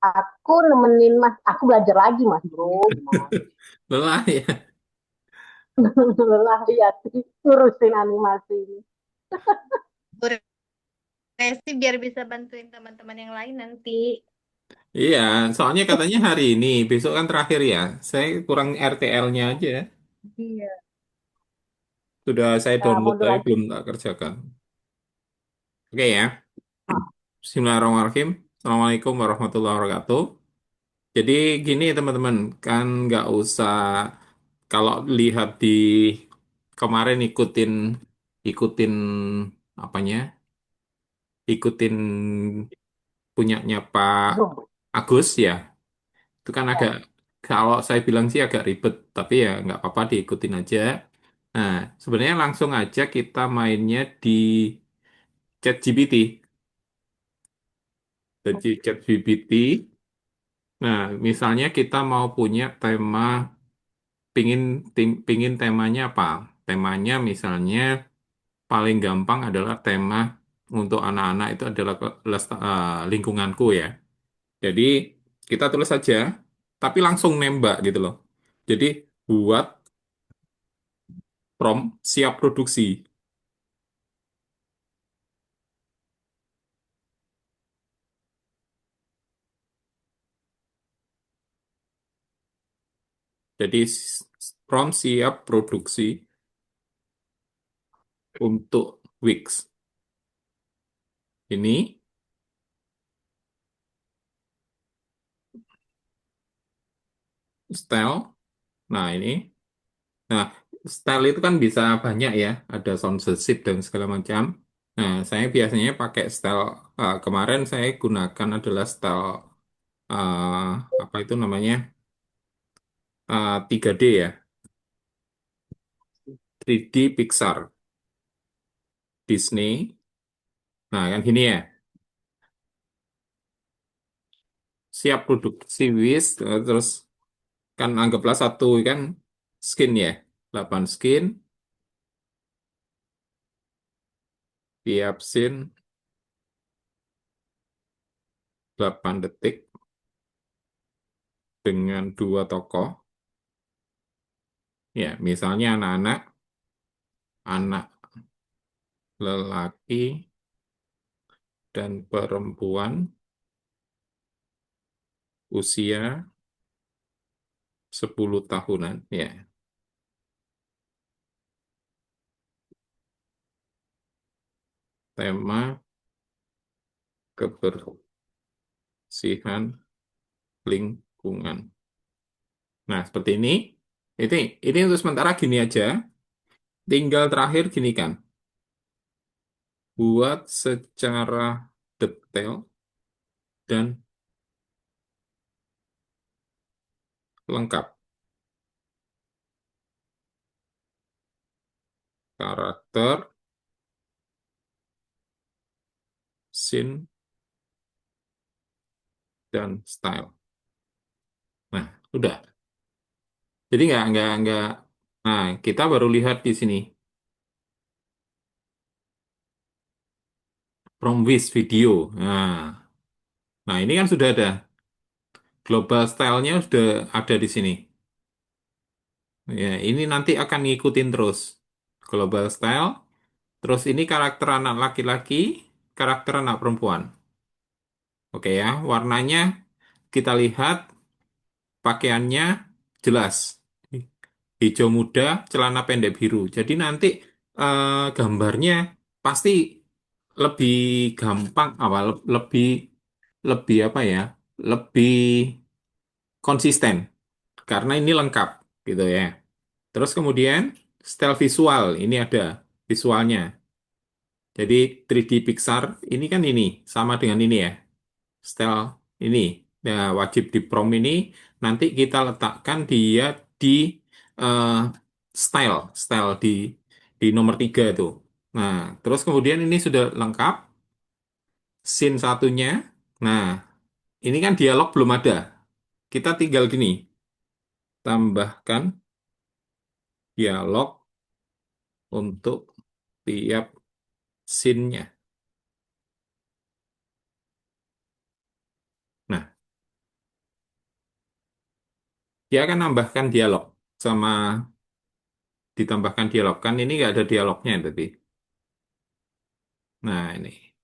Aku nemenin Mas, aku belajar lagi Mas Bro, gimana? Lelah ya. Lelah lihat ngurusin animasi ini. Bu Resti biar bisa bantuin teman-teman yang lain nanti. Iya, soalnya katanya hari ini, besok kan terakhir ya. Saya kurang RTL-nya aja. Iya. Sudah saya Nah, download modul tapi lagi. belum tak kerjakan. Oke ya. Bismillahirrahmanirrahim. Assalamualaikum warahmatullahi wabarakatuh. Jadi gini teman-teman, kan nggak usah kalau lihat di kemarin ikutin apanya, ikutin punyanya Pak Bro. Agus ya. Itu kan agak Ya. kalau saya bilang sih agak ribet, tapi ya nggak apa-apa diikutin aja. Nah, sebenarnya langsung aja kita mainnya di ChatGPT. Jadi ChatGPT. Nah, misalnya kita mau punya tema, pingin temanya apa? Temanya misalnya paling gampang adalah tema untuk anak-anak itu adalah lingkunganku ya. Jadi kita tulis saja, tapi langsung nembak gitu loh. Jadi buat prompt siap produksi. Jadi prompt siap produksi untuk Wix. Ini style. Nah, ini. Nah, style itu kan bisa banyak ya. Ada censorship dan segala macam. Nah, saya biasanya pakai style, kemarin saya gunakan adalah style, eh, apa itu namanya? 3D ya. 3D Pixar. Disney. Nah, kan gini ya. Siap produksi Wish. Terus kan anggaplah satu kan skin ya. 8 skin. Tiap scene 8 detik dengan dua tokoh. Ya, misalnya anak-anak, anak lelaki dan perempuan usia 10 tahunan. Ya, tema kebersihan lingkungan. Nah, seperti ini. Ini untuk sementara gini aja. Tinggal terakhir gini kan. Buat secara detail dan lengkap karakter, scene, dan style. Nah, udah. Jadi nggak. Nah, kita baru lihat di sini. From Wish video. Nah, ini kan sudah ada. Global style-nya sudah ada di sini. Ya, ini nanti akan ngikutin terus. Global style. Terus ini karakter anak laki-laki, karakter anak perempuan. Oke ya, warnanya kita lihat pakaiannya jelas. Hijau muda, celana pendek biru. Jadi nanti gambarnya pasti lebih gampang, lebih lebih apa ya? Lebih konsisten karena ini lengkap gitu ya. Terus kemudian style visual, ini ada visualnya. Jadi 3D Pixar ini kan ini sama dengan ini ya. Style ini. Nah, wajib di prompt ini nanti kita letakkan dia di eh, style, style di nomor 3 itu. Nah, terus kemudian ini sudah lengkap scene satunya. Nah, ini kan dialog belum ada. Kita tinggal gini, tambahkan dialog untuk tiap scene-nya. Nah, Dia akan nambahkan dialog sama ditambahkan dialog. Kan ini nggak ada dialognya tadi. Nah, ini.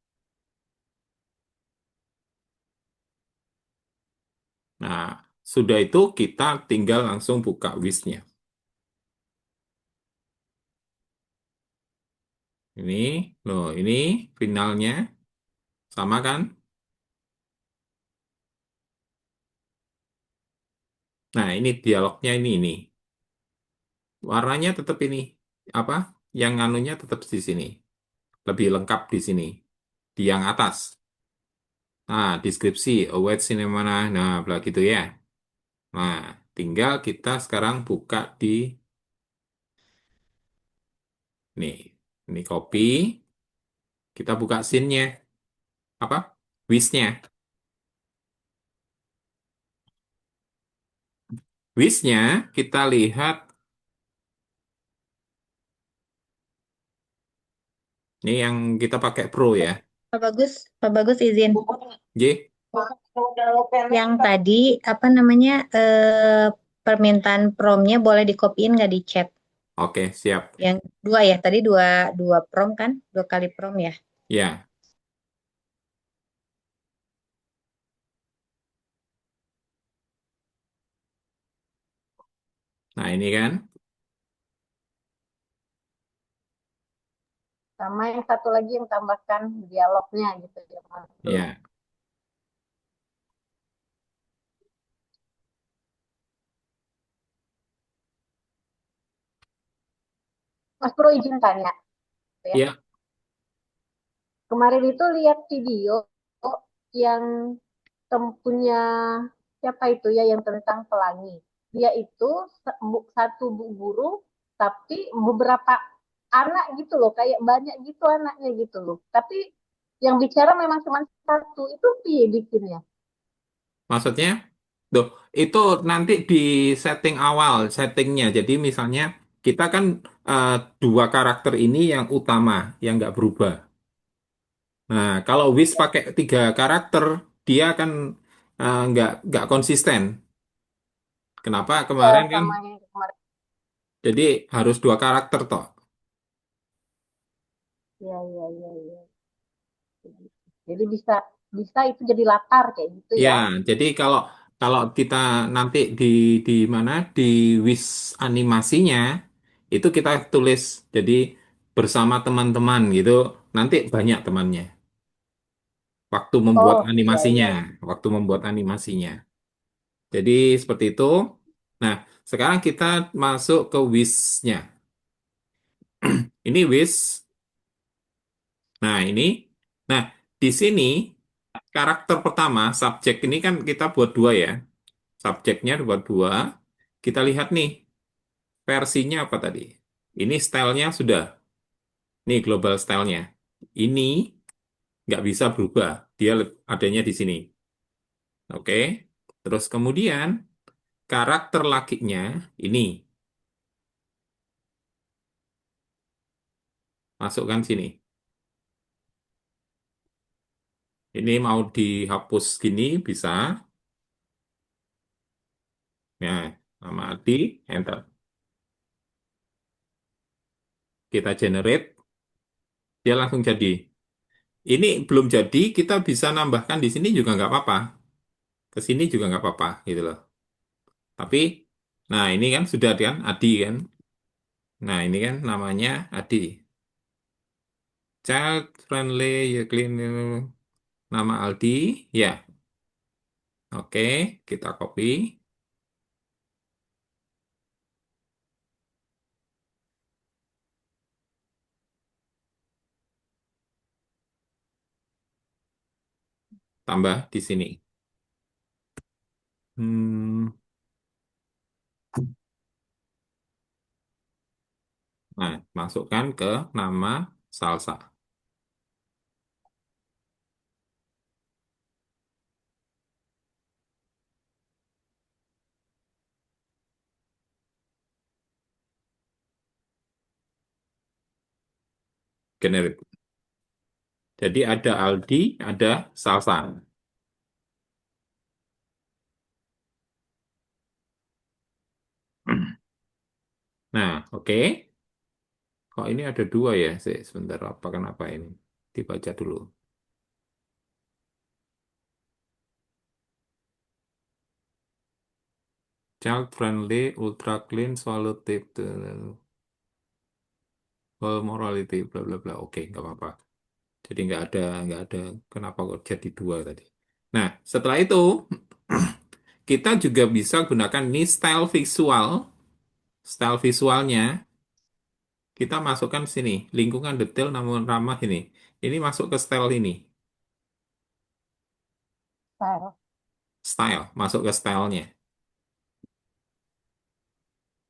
Nah, sudah itu kita tinggal langsung buka wish-nya. Ini, loh, ini finalnya sama kan? Nah, ini dialognya ini. Warnanya tetap ini. Apa? Yang anunya tetap di sini. Lebih lengkap di sini. Di yang atas. Nah, deskripsi, await cinema, nah, bla gitu ya. Nah, tinggal kita sekarang buka di, nih, ini copy, kita buka scene-nya. Apa? Wish-nya. Wish-nya, kita lihat, ini yang kita pakai Pro ya. Pak Bagus izin. J, Yang tadi apa namanya permintaan promnya boleh dikopiin nggak di chat? oke, siap. Yang dua ya, tadi dua dua prom kan, 2 kali prom ya. Ya, nah ini kan. Sama yang satu lagi yang tambahkan dialognya gitu ya, Mas Bro. Ya, Mas Bro izin tanya ya. ya, Kemarin itu lihat video yang punya siapa itu ya yang tentang pelangi. Dia itu satu guru tapi beberapa anak gitu loh, kayak banyak gitu anaknya gitu loh. Tapi yang bicara memang cuma satu. Itu piye bikinnya? maksudnya, tuh, itu nanti di setting awal, settingnya. Jadi misalnya, kita kan eh, dua karakter ini yang utama, yang nggak berubah. Nah, kalau Wish pakai tiga karakter, dia kan nggak konsisten. Kenapa? Ya Kemarin kan, sama yang kemarin. jadi harus dua karakter toh. Ya, ya, ya, ya. Jadi bisa bisa itu jadi latar kayak gitu Ya, ya. jadi kalau kalau kita nanti di mana di Wish animasinya itu kita tulis jadi bersama teman-teman gitu. Nanti banyak temannya. Waktu membuat Oh, ya, animasinya, ya. waktu membuat animasinya. Jadi seperti itu. Nah, sekarang kita masuk ke Wish-nya. Ini Wish. Nah, ini. Nah, di sini karakter pertama, subjek ini kan kita buat dua ya. Subjeknya buat dua. Kita lihat nih, versinya apa tadi? Ini stylenya sudah. Nih, global stylenya. Ini nggak bisa berubah. Dia adanya di sini. Oke. Terus kemudian, karakter lakinya ini. Masukkan sini. Ini mau dihapus gini, bisa. Ya, nama Adi, enter. Kita generate, dia langsung jadi. Ini belum jadi, kita bisa nambahkan di sini juga nggak apa-apa. Ke sini juga nggak apa-apa, gitu loh. Tapi, nah ini kan sudah kan, Adi kan. Nah ini kan namanya Adi. Child friendly, ya clean, nama Aldi, ya. Oke, kita copy, tambah di sini. Hmm, nah, masukkan ke nama salsa. Generate. Jadi ada Aldi, ada salsa. Nah, oke. Kok ini ada dua ya? Sebentar, apa kenapa ini? Dibaca dulu. Child friendly, ultra clean, swallow tape, whole morality, bla bla bla. Oke, nggak apa-apa. Jadi nggak ada kenapa kok jadi dua tadi. Nah, setelah itu kita juga bisa gunakan ini style visualnya kita masukkan sini, lingkungan detail namun ramah ini. Ini masuk ke style ini, Style. style, masuk ke stylenya.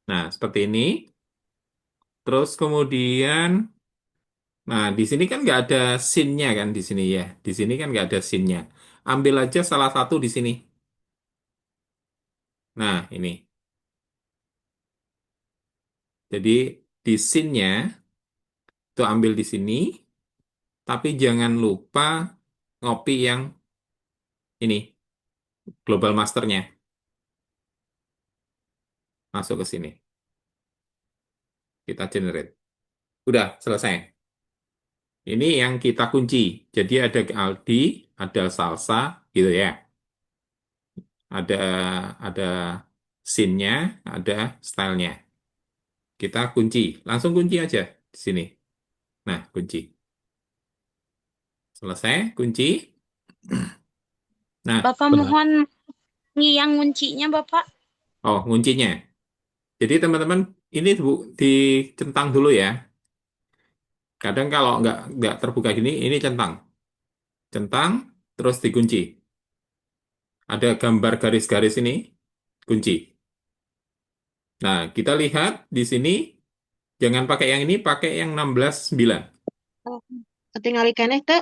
Nah, seperti ini. Terus kemudian, nah di sini kan nggak ada scene-nya kan di sini ya. Di sini kan nggak ada scene-nya. Ambil aja salah satu di sini. Nah, ini. Jadi di scene-nya itu ambil di sini, tapi jangan lupa ngopi yang ini, global masternya. Masuk ke sini. Kita generate. Udah, selesai. Ini yang kita kunci. Jadi ada Aldi, ada salsa, gitu ya. Ada scene-nya, ada style-nya. Kita kunci, langsung kunci aja di sini. Nah, kunci. Selesai, kunci. Nah, Bapak mohon yang kuncinya Bapak. oh, kuncinya. Jadi teman-teman, ini Bu, dicentang dulu ya. Kadang kalau nggak terbuka gini, ini centang. Centang, terus dikunci. Ada gambar garis-garis ini, kunci. Nah, kita lihat di sini, jangan pakai yang ini, pakai yang 16:9. Ketinggalan ikan teh.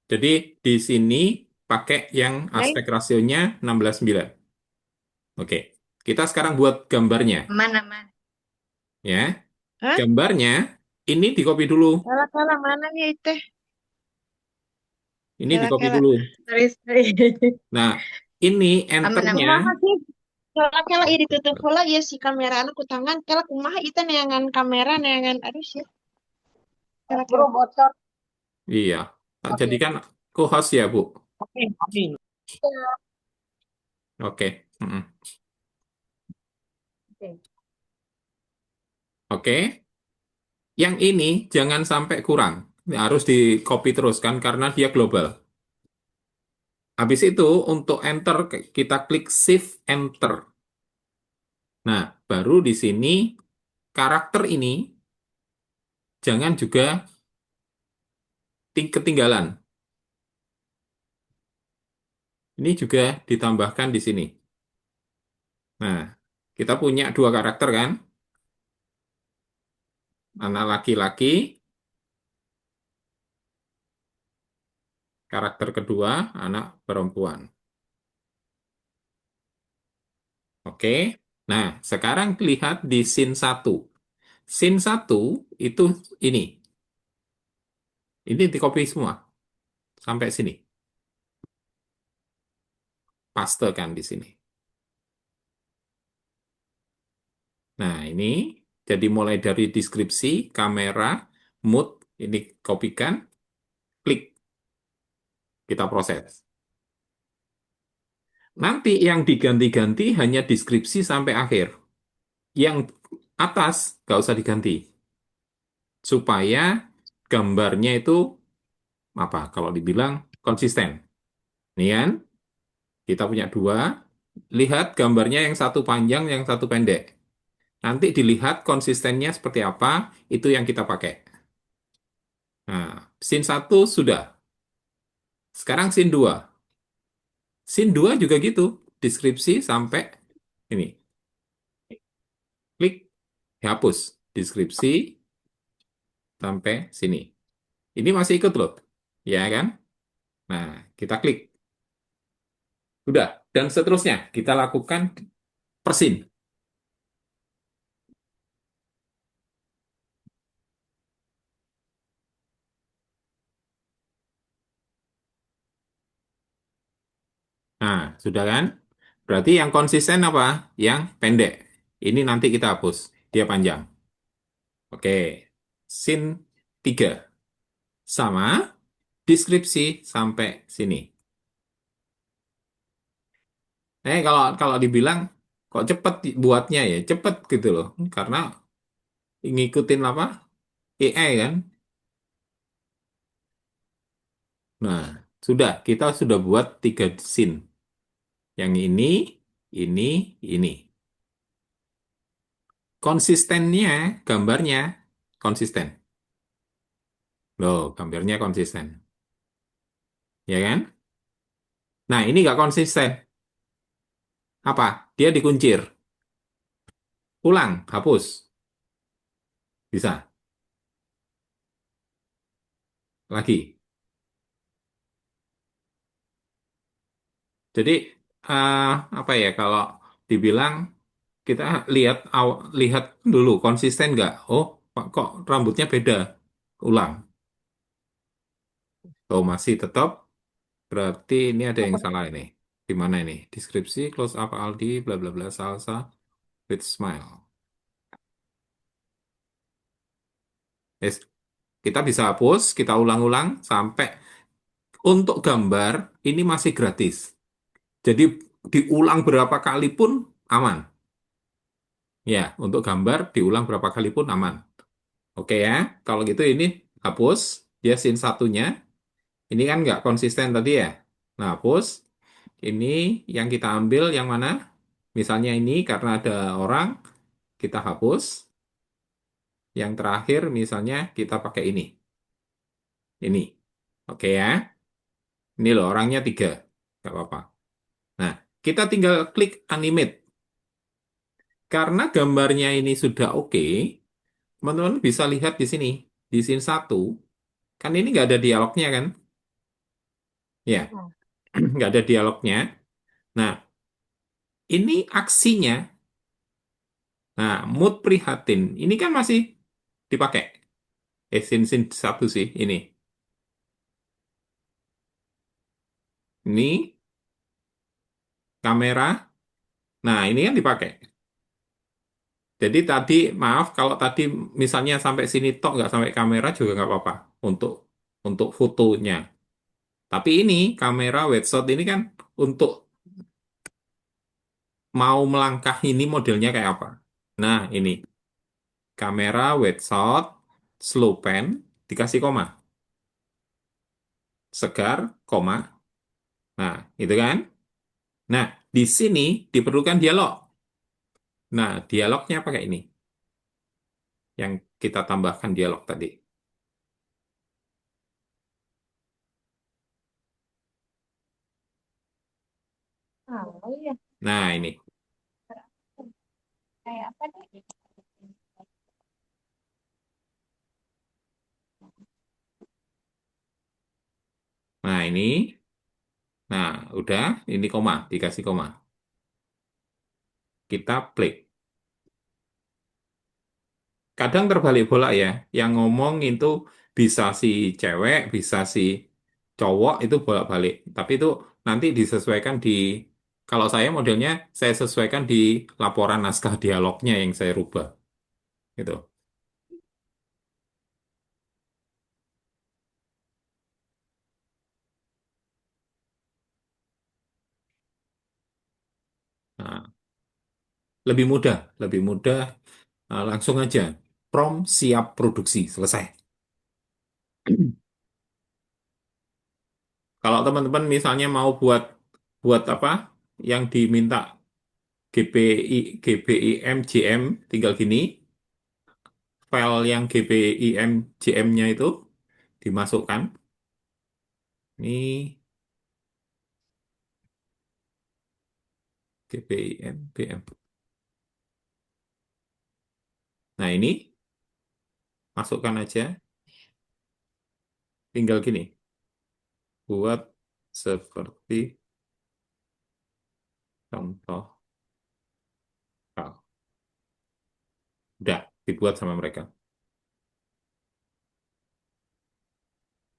Jadi di sini pakai yang Baik. aspek rasionya 16:9. Oke, kita sekarang buat gambarnya. Aman-aman. Ya, Hah? gambarnya ini di copy dulu. Kela kela mana nih teh? Ini di Kela copy kela. dulu. Sorry, sorry. Nah, ini enternya. Aman-aman. Kumaha sih? Kela kela ini ditutup heula ya si kamera anak ku tangan. Kela kumaha itu neangan kamera neangan aduh sih. Kela Bro kela. bocor. Iya, tak Oke. jadikan co-host ya, Bu. Oke, oke. Oke. Mm-mm. Oke. Oke. Yang ini jangan sampai kurang. Harus di copy terus kan karena dia global. Habis itu untuk enter kita klik shift enter. Nah, baru di sini karakter ini jangan juga ketinggalan. Ini juga ditambahkan di sini. Nah, kita punya dua karakter kan? Anak laki-laki, karakter kedua anak perempuan. Oke. Nah, sekarang lihat di scene satu. Scene satu itu ini. Ini di copy semua sampai sini. Paste kan di sini. Nah, ini jadi mulai dari deskripsi, kamera, mood, ini kopikan, klik, kita proses. Nanti yang diganti-ganti hanya deskripsi sampai akhir. Yang atas nggak usah diganti. Supaya gambarnya itu, apa, kalau dibilang konsisten. Ini kan, kita punya dua. Lihat gambarnya yang satu panjang, yang satu pendek. Nanti dilihat konsistennya seperti apa, itu yang kita pakai. Nah, scene satu sudah. Sekarang scene 2. Scene 2 juga gitu. Deskripsi sampai ini. Klik, hapus. Deskripsi sampai sini. Ini masih ikut loh. Ya kan? Nah, kita klik. Udah. Dan seterusnya. Kita lakukan per scene. Nah, sudah kan? Berarti yang konsisten apa? Yang pendek. Ini nanti kita hapus. Dia panjang. Oke. Scene 3. Sama. Deskripsi sampai sini. Kalau kalau dibilang kok cepet buatnya ya, cepet gitu loh. Karena ngikutin apa? AI kan. Nah, kita sudah buat 3 scene. Yang ini, ini. Konsistennya, gambarnya konsisten. Loh, gambarnya konsisten. Ya kan? Nah, ini nggak konsisten. Apa? Dia dikuncir. Ulang, hapus. Bisa. Lagi. Jadi, eh, apa ya, kalau dibilang kita lihat dulu konsisten nggak? Oh, kok rambutnya beda? Ulang. Oh, masih tetap. Berarti ini ada yang salah ini. Di mana ini? Deskripsi, close up Aldi, bla bla bla, salsa, with smile. Yes. Kita bisa hapus, kita ulang-ulang sampai untuk gambar ini masih gratis. Jadi diulang berapa kali pun aman. Ya, untuk gambar diulang berapa kali pun aman. Oke ya, kalau gitu ini hapus. Dia scene satunya. Ini kan nggak konsisten tadi ya. Nah, hapus. Ini yang kita ambil yang mana? Misalnya ini karena ada orang, kita hapus. Yang terakhir misalnya kita pakai ini. Ini. Oke ya. Ini loh orangnya 3. Nggak apa-apa. Nah, kita tinggal klik animate. Karena gambarnya ini sudah oke, teman-teman bisa lihat di sini. Di scene 1, kan ini nggak ada dialognya kan? Ya, Mm-mm. nggak ada dialognya. Nah, ini aksinya. Nah, mood prihatin. Ini kan masih dipakai. Scene 1 sih, ini. Ini kamera. Nah, ini kan dipakai. Jadi tadi, maaf, kalau tadi misalnya sampai sini tok, nggak sampai kamera juga nggak apa-apa. Untuk fotonya. Tapi ini, kamera wet shot ini kan untuk mau melangkah ini modelnya kayak apa. Nah, ini. Kamera wet shot, slow pan, dikasih koma. Segar, koma. Nah, itu kan. Nah, di sini diperlukan dialog. Nah, dialognya pakai ini. Yang kita tambahkan dialog tadi. Oh iya, Nah, ini. kayak apa nih? Nah, ini. Nah, udah. Ini koma. Dikasih koma. Kita play. Kadang terbalik bola ya. Yang ngomong itu bisa si cewek, bisa si cowok itu bolak-balik. Tapi itu nanti disesuaikan di, kalau saya modelnya, saya sesuaikan di laporan naskah dialognya yang saya rubah. Gitu. Nah, lebih mudah, lebih mudah. Langsung aja. Prom siap produksi, selesai. Kalau teman-teman misalnya mau buat buat apa yang diminta GPI GBIM JM, tinggal gini, file yang GBIM JM-nya itu dimasukkan. Ini GBIM BM. Nah, ini masukkan aja, tinggal gini. Buat seperti contoh. Nah, udah dibuat sama mereka.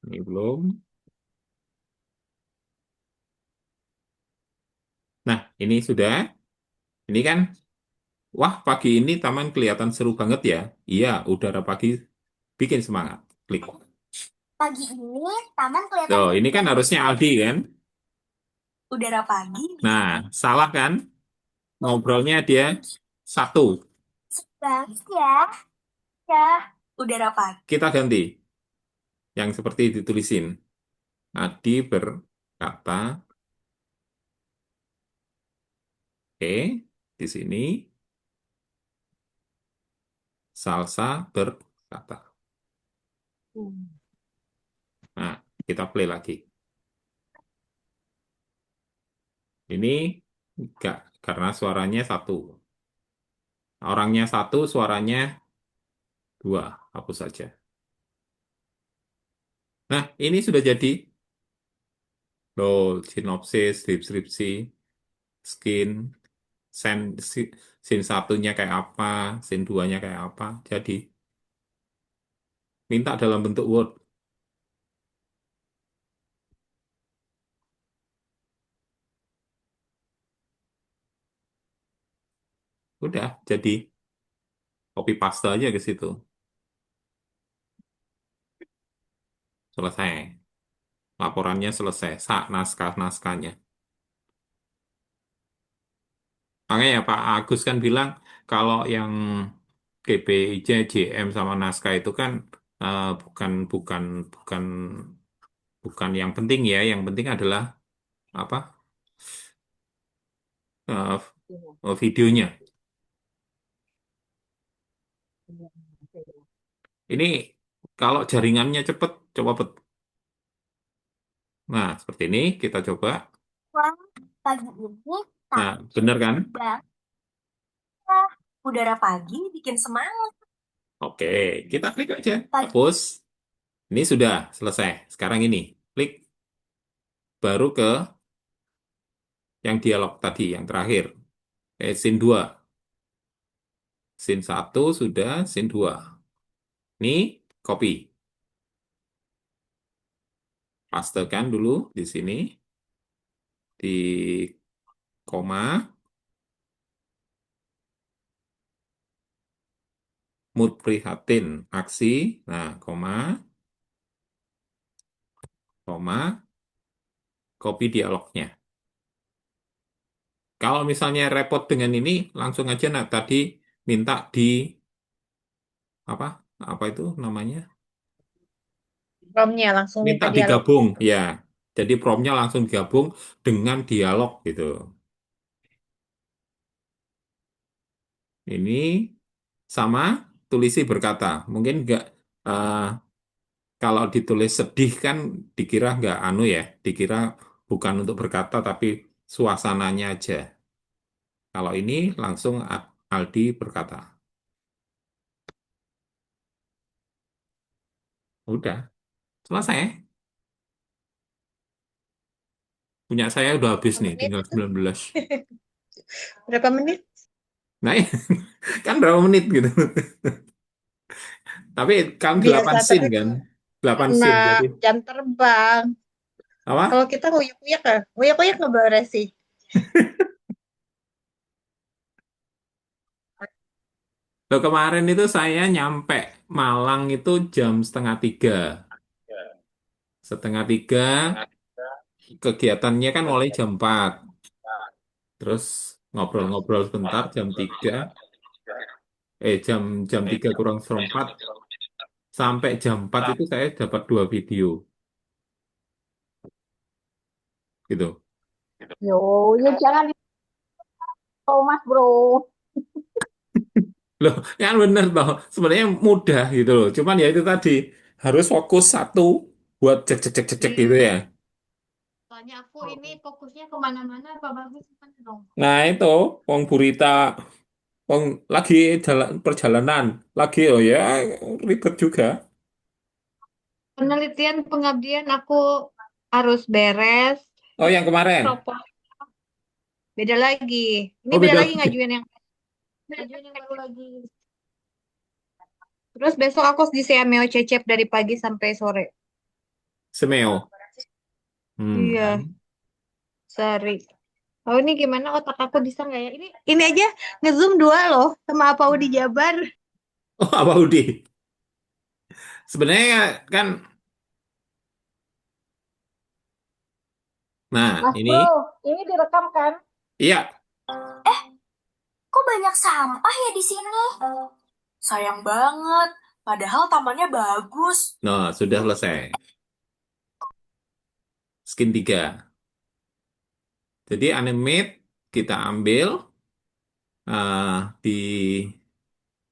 Ini belum. Nah, ini sudah. Ini kan Wah, pagi ini taman kelihatan seru banget ya. Iya, udara pagi bikin semangat. Klik. Pagi ini taman kelihatan Tuh, ini kan harusnya Aldi kan? udara pagi. Nah, salah kan? Ngobrolnya dia satu. Bagus ya. Ya. Udara pagi. Kita ganti. Yang seperti ditulisin. Adi berkata, oke, di sini Salsa berkata. Hmm. Nah, kita play lagi. Ini enggak, karena suaranya satu. Orangnya satu, suaranya dua. Hapus saja. Nah, ini sudah jadi. Loh, sinopsis, deskripsi, skin, scene, scene satunya kayak apa, scene duanya kayak apa. Jadi, minta dalam bentuk Word. Udah, jadi copy paste aja ke situ. Selesai. Laporannya selesai. Naskah-naskahnya. Makanya Pak Agus kan bilang, kalau yang GPIJ, JM sama naskah itu kan bukan bukan bukan bukan yang penting ya. Yang penting adalah apa? eh, videonya. Ini kalau jaringannya cepet, coba Nah, seperti ini kita coba. Wah, pagi ini Nah, taman bener kan? bang. Udara pagi bikin semangat. Oke, kita klik aja. Pagi. Hapus. Ini sudah selesai. Sekarang ini, klik baru ke yang dialog tadi, yang terakhir. Scene 2. Scene 1 sudah, scene 2. Ini copy. Pastekan dulu di sini. Di koma. Mood prihatin. Aksi. Nah, koma. Copy dialognya. Kalau misalnya repot dengan ini, langsung aja nah tadi minta di apa? Apa itu namanya? Promnya langsung Minta minta dialog. digabung, ya. Jadi promnya langsung digabung dengan dialog gitu. Ini sama tulisi berkata. Mungkin nggak eh, kalau ditulis sedih kan dikira nggak anu ya, dikira bukan untuk berkata tapi suasananya aja. Kalau ini langsung Aldi berkata. Udah, selesai. Punya saya udah habis Berapa nih, menit tinggal itu? 19. Berapa menit? Nah, kan berapa menit gitu. Tapi kan 8 Biasa, scene tapi kan. 8 karena scene jadi jam terbang. apa? Kalau kita nguyak-nguyak ya, nguyak-nguyak nggak boleh sih. Loh, kemarin itu saya nyampe Malang itu jam setengah 3. Setengah 3, kegiatannya kan mulai jam 4. Terus ngobrol-ngobrol sebentar jam 3. Jam jam 3 kurang seperempat. Sampai jam 4 itu saya dapat 2 video. Gitu. Yo, ya jangan Thomas bro. Loh, kan bener toh. Sebenarnya mudah gitu loh. Cuman ya itu tadi, harus fokus satu buat cek cek cek cek cek gitu Iya. ya. Soalnya aku ini fokusnya kemana-mana, apa bagus gimana dong? Nah itu, Wong Burita, Wong lagi jalan perjalanan, lagi oh ya ribet juga. Penelitian pengabdian aku harus beres. Oh yang kemarin, Propos beda lagi. Ini oh beda beda lagi lagi. ngajuin yang baru lagi. Terus besok aku di CMO Cecep dari pagi sampai sore. Semeo. Hmm. Iya, sehari. Oh, ini gimana otak aku bisa nggak ya? Ini aja ngezoom dua loh sama apa Udi Jabar. Oh, apa Udi? Sebenarnya kan, nah Mas ini, Bro, ini direkam kan? iya, Kok banyak sampah ya di sini? Sayang banget. Padahal tamannya bagus. nah sudah selesai. Skin 3. Jadi animate kita ambil di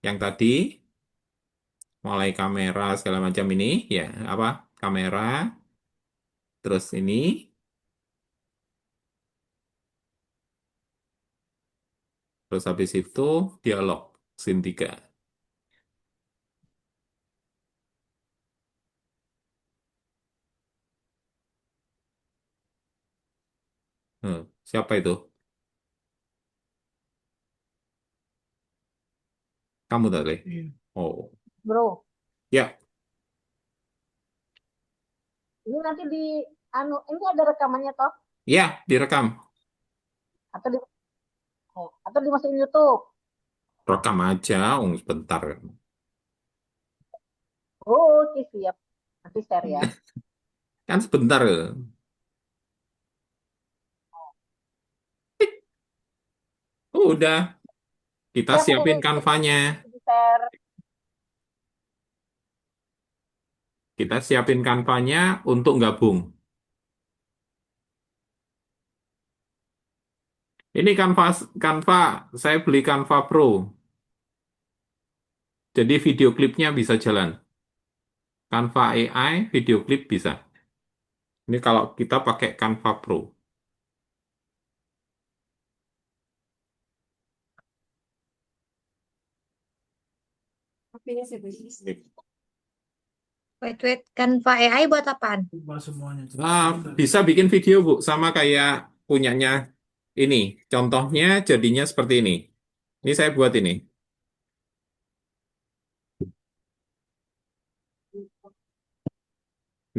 yang tadi, mulai kamera segala macam ini, ya apa, kamera, terus ini, terus habis itu dialog, scene 3. Siapa itu? Kamu tadi? Oh, Bro, ya, ini nanti di ini ada rekamannya toh? ya, direkam. Atau di atau dimasukin YouTube? Rekam aja, sebentar. Oh, oke siap. Nanti share ya. Kan sebentar. Udah, kita Siap siapin ini kanvanya. di share. Kita siapin kanvanya untuk gabung. Ini Canva, saya beli Canva Pro. Jadi video klipnya bisa jalan. Canva AI, video klip bisa. Ini kalau kita pakai Canva Pro. Wait, Canva AI buat apaan? Nah, bisa bikin video, Bu, sama kayak punyanya ini. Contohnya jadinya seperti ini. Ini saya buat ini.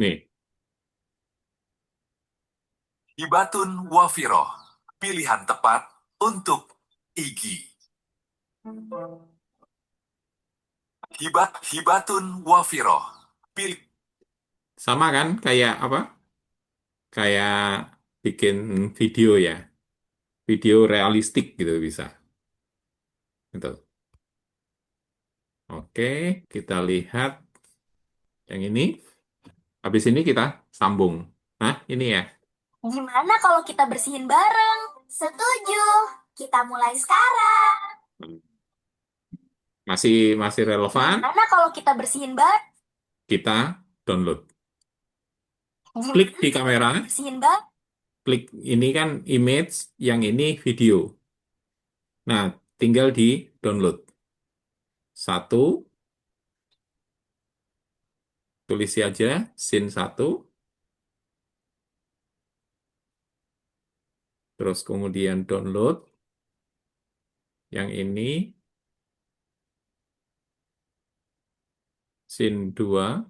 Nih, Hibatun Wafiroh, pilihan tepat untuk Igi. Hibatun Wafiroh, pilih. sama kan kayak apa? Kayak bikin video ya. Video realistik gitu bisa. Gitu. Oke, kita lihat yang ini. Habis ini kita sambung. Nah, ini ya. Gimana kalau kita bersihin bareng? Setuju. Kita mulai sekarang. Masih masih relevan, Gimana kalau kita bersihin bareng? kita download. Klik di kamera, Bersihin bareng. klik ini kan image, yang ini video. Nah, tinggal di download. Satu, tulis aja scene 1, terus kemudian download. Yang ini scene 2,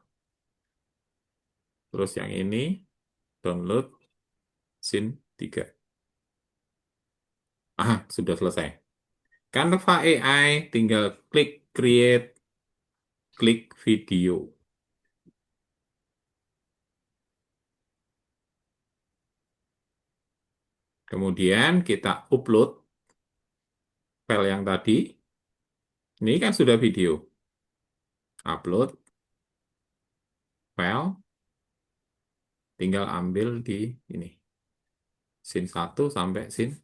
terus yang ini download scene 3. Ah, sudah selesai. Canva AI tinggal klik create, klik video. Kemudian kita upload file yang tadi. Ini kan sudah video. Upload file, tinggal ambil di ini. Scene 1 sampai scene.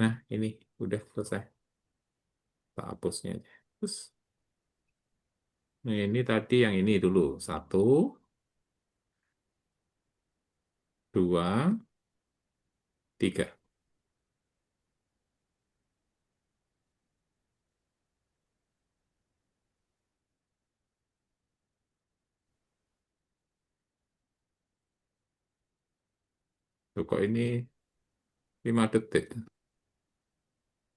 Nah, ini udah selesai. Kita hapusnya aja. Terus, nah ini tadi yang ini dulu. 1, 2, 3. Tuh, kok ini 5 detik.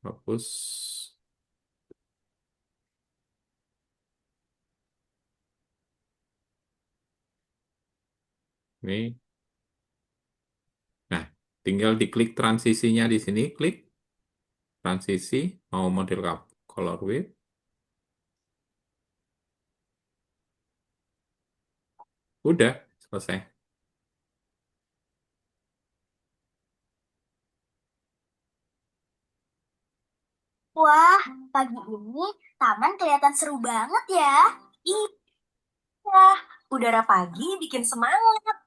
Hapus. Ini Tinggal diklik transisinya di sini, klik transisi, mau model color wave. Udah, selesai. Wah, pagi ini taman kelihatan seru banget ya. Iya, udara pagi bikin semangat.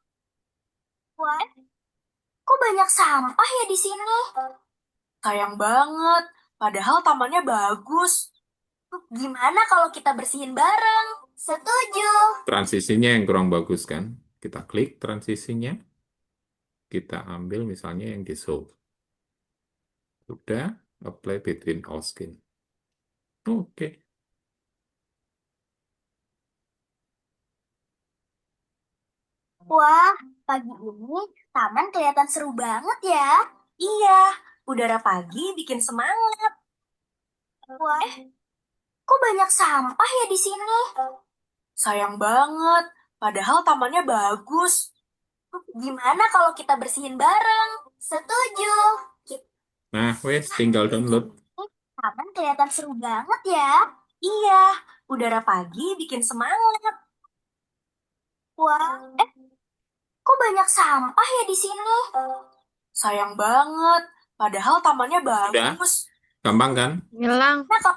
Wah, kok banyak sampah ya di sini? Sayang banget, padahal tamannya bagus. Gimana kalau kita bersihin bareng? Setuju. Transisinya yang kurang bagus kan? Kita klik transisinya, kita ambil misalnya yang di show. Udah, apply between all skin. Oke. Wah, pagi ini taman kelihatan seru banget ya. Iya, udara pagi bikin semangat. Wah, kok banyak sampah ya di sini? Sayang banget, padahal tamannya bagus. Gimana kalau kita bersihin bareng? Setuju. Nah, wes tinggal download. Taman kelihatan seru banget ya. Iya, udara pagi bikin semangat. Wah, kok banyak sampah ya di sini? Sayang banget, padahal tamannya Udah, bagus. gampang kan? Hilang, Nah, kok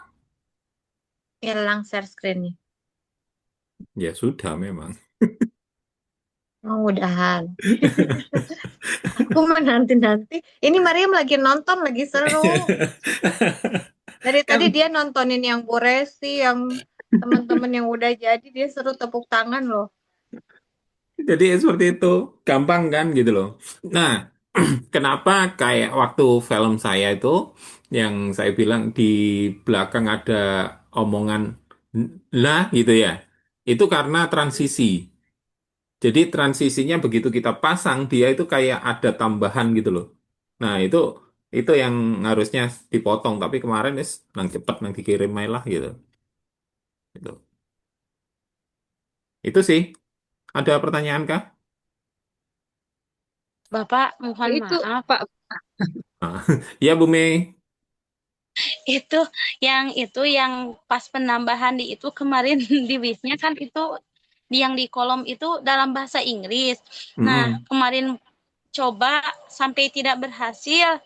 hilang share screen-nya. Ya sudah memang. Oh, udahan. Aku menanti-nanti. Ini Mariam lagi nonton, lagi seru. Dari tadi Kan dia nontonin yang Bu Resi, yang teman-teman yang udah jadi, dia seru tepuk tangan loh. jadi seperti itu, gampang kan gitu loh. Nah, kenapa kayak waktu film saya itu yang saya bilang di belakang ada omongan lah gitu ya. Itu karena transisi. Jadi transisinya begitu kita pasang dia itu kayak ada tambahan gitu loh. Nah, itu yang harusnya dipotong tapi kemarin nang cepet nang dikirim mail lah gitu. Gitu. Itu sih. Ada pertanyaan kah? Bapak, mohon Itu maaf, Pak, Ah, ya Bu Mei. itu yang pas penambahan di itu kemarin di WIS-nya kan itu yang di kolom itu dalam bahasa Inggris. Nah, Mm-mm. kemarin coba sampai tidak berhasil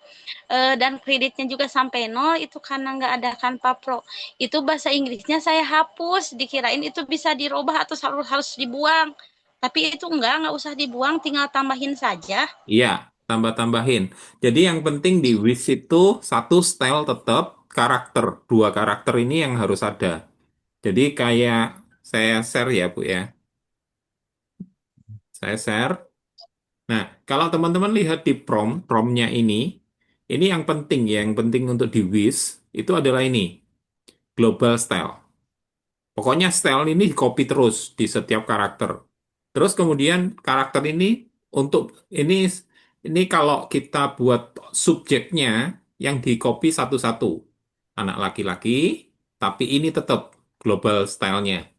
dan kreditnya juga sampai nol itu karena nggak ada Canva Pro. Itu bahasa Inggrisnya saya hapus, dikirain itu bisa dirubah atau harus dibuang. Tapi itu nggak usah dibuang, tinggal tambahin saja. Iya, tambah-tambahin. Jadi yang penting di Wish itu satu style tetap, karakter. Dua karakter ini yang harus ada. Jadi kayak saya share ya Bu ya. Saya share. Nah, kalau teman-teman lihat di promnya ini yang penting ya, yang penting untuk di Wish itu adalah ini, global style. Pokoknya style ini copy terus di setiap karakter. Terus kemudian karakter ini untuk ini kalau kita buat subjeknya yang di copy satu-satu. Anak laki-laki, tapi ini tetap global style-nya.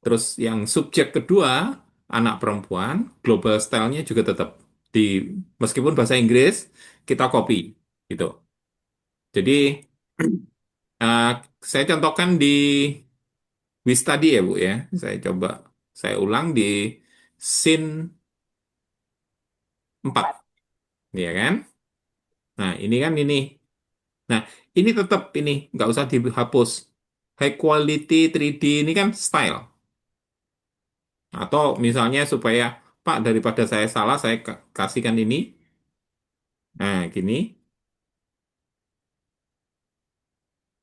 Terus yang subjek kedua, anak perempuan, global style-nya juga tetap di meskipun bahasa Inggris kita copy gitu. Jadi eh, saya contohkan di Wis tadi ya Bu ya. Saya coba saya ulang di scene 4, ya kan? Nah, ini kan ini. Nah, ini tetap ini nggak usah dihapus. High quality 3D ini kan style. Atau misalnya supaya Pak daripada saya salah saya kasihkan ini. Nah, gini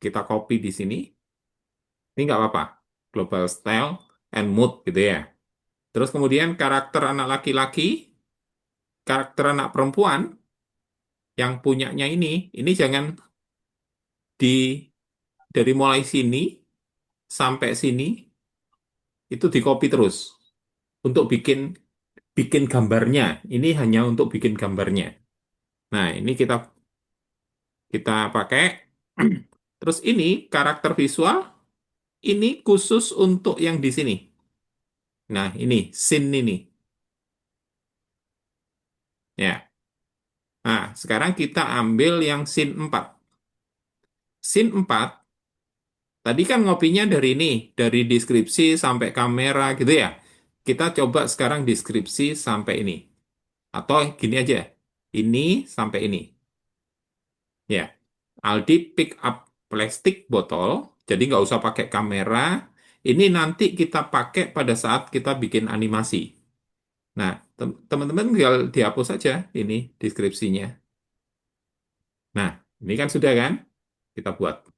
kita copy di sini. Ini nggak apa-apa. Global style and mood gitu ya. Terus kemudian karakter anak laki-laki, karakter anak perempuan yang punyanya ini jangan di dari mulai sini sampai sini itu di copy terus untuk bikin bikin gambarnya. Ini hanya untuk bikin gambarnya. Nah, ini kita pakai. Terus ini karakter visual ini khusus untuk yang di sini. Nah, ini scene ini. Ya. Nah, sekarang kita ambil yang scene 4. Scene 4, tadi kan ngopinya dari ini, dari deskripsi sampai kamera gitu ya. Kita coba sekarang deskripsi sampai ini. Atau gini aja, ini sampai ini. Ya, Aldi pick up plastik botol, jadi nggak usah pakai kamera. Ini nanti kita pakai pada saat kita bikin animasi. Nah, teman-teman tinggal dihapus saja ini deskripsinya. Nah, ini kan sudah kan? Kita buat.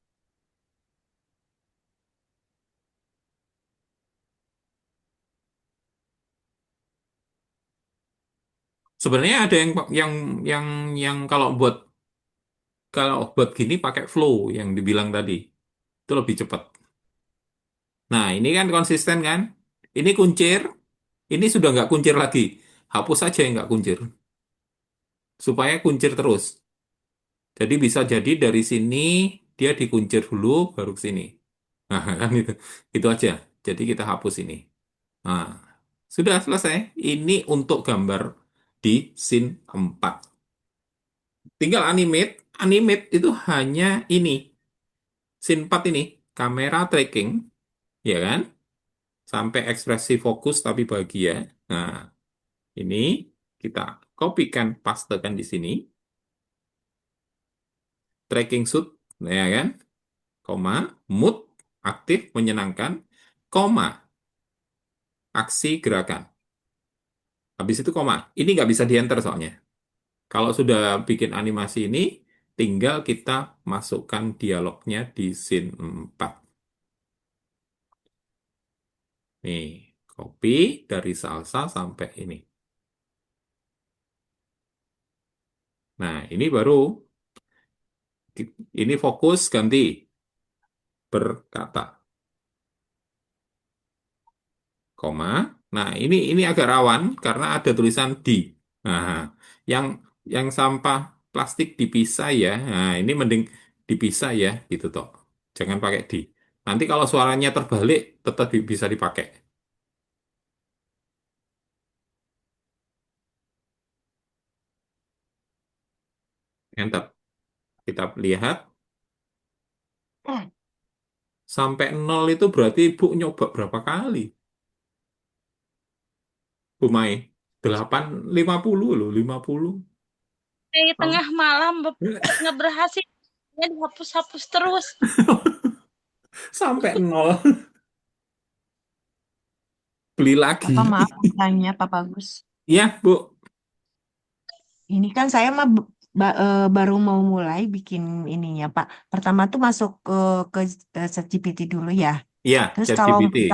Sebenarnya ada yang yang kalau buat gini pakai flow yang dibilang tadi. Itu lebih cepat. Nah, ini kan konsisten kan? Ini kuncir, ini sudah nggak kuncir lagi. Hapus saja yang nggak kuncir. Supaya kuncir terus. Jadi bisa jadi dari sini dia dikuncir dulu baru ke sini. Nah, kan itu. Itu aja. Jadi kita hapus ini. Nah, sudah selesai. Ini untuk gambar di scene 4. Tinggal animate. Animate itu hanya ini. Scene 4 ini. Kamera tracking. Ya kan? Sampai ekspresi fokus tapi bahagia. Nah, ini kita kopikan, pastekan di sini. Tracking shoot. Ya kan? Koma, mood, aktif, menyenangkan, koma, aksi, gerakan. Habis itu koma. Ini nggak bisa di-enter soalnya. Kalau sudah bikin animasi ini, tinggal kita masukkan dialognya di scene 4. Nih, copy dari salsa sampai ini. Nah, ini baru, ini fokus ganti berkata, koma. Nah, ini agak rawan karena ada tulisan di. Nah, yang yang sampah plastik dipisah ya. Nah, ini mending dipisah ya, gitu toh. Jangan pakai di. Nanti kalau suaranya terbalik, tetap bisa dipakai. Enter. Kita lihat sampai 0 itu berarti Ibu nyoba berapa kali? Bu Mai, 850 loh, 50. Di tengah malam nggak berhasil, ya dihapus-hapus terus. Sampai 0. Beli lagi. Bapak maaf tanya Pak Bagus. Iya, Bu. Ini kan saya mah baru mau mulai bikin ininya Pak. Pertama tuh masuk ke ChatGPT dulu ya. Iya, Terus ChatGPT.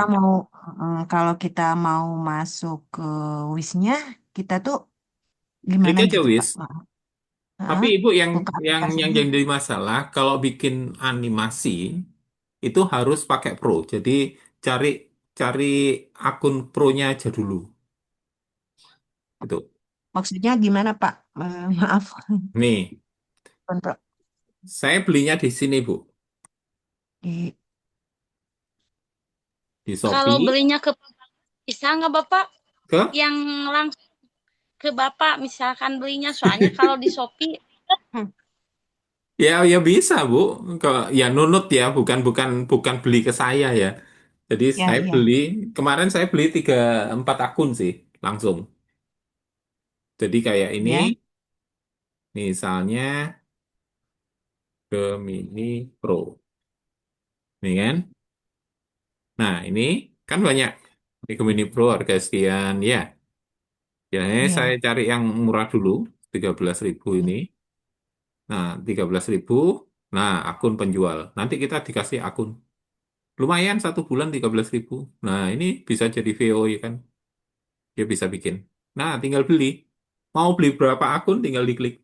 kalau kita mau masuk ke Wisnya, kita tuh Klik gimana aja gitu Pak? wis. Maaf. Tapi Heeh, Ibu yang buka yang yang aplikasinya. jadi masalah kalau bikin animasi itu harus pakai Pro. Jadi cari cari akun Pro-nya aja dulu. Itu. Maksudnya gimana Pak? Maaf. Nih, Kontrol. saya belinya di sini, Bu. Di, Di Kalau Shopee belinya ke bisa nggak Bapak ke yang langsung ke Bapak misalkan belinya, soalnya kalau di Shopee hmm, ya bisa, Bu. Ke ya nunut ya, bukan bukan bukan beli ke saya ya. Jadi ya, saya iya, beli kemarin saya beli 3 4 akun sih langsung. Jadi kayak ini ya, misalnya Gemini Pro. Nih kan? Nah, ini kan banyak. Ini Gemini Pro harga sekian. Ya, ya saya iya. cari yang murah dulu. 13.000 ini. Nah, 13.000. Nah, akun penjual. Nanti kita dikasih akun. Lumayan 1 bulan 13.000. Nah, ini bisa jadi VO ya kan? Dia bisa bikin. Nah, tinggal beli. Mau beli berapa akun tinggal diklik.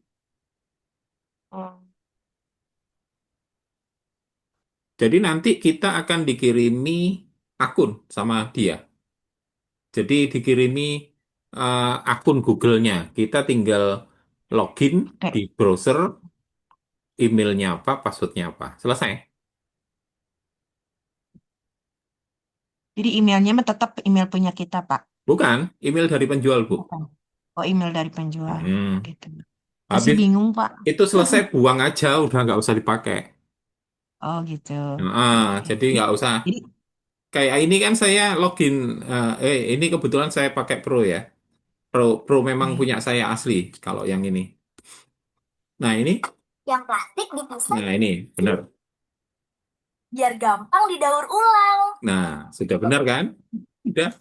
Oh, Jadi nanti kita akan dikirimi akun sama dia. Jadi dikirimi akun Google-nya. Kita tinggal login di oke. browser, emailnya apa, passwordnya apa. Selesai. Jadi emailnya mah tetap email punya kita, Pak. Bukan, email dari penjual, Bu. Bukan. Oh, email dari penjual. Hmm. Gitu. Masih Habis bingung, Pak. itu selesai buang aja, udah nggak usah dipakai. Oh, gitu. Oke. Jadi nggak usah. Jadi, Kayak ini kan saya login, ini kebetulan saya pakai Pro ya. Pro memang oke. punya saya asli kalau yang ini. Nah ini, Yang plastik dipisah nah ini benar. biar gampang didaur ulang. Nah sudah benar kan? Udah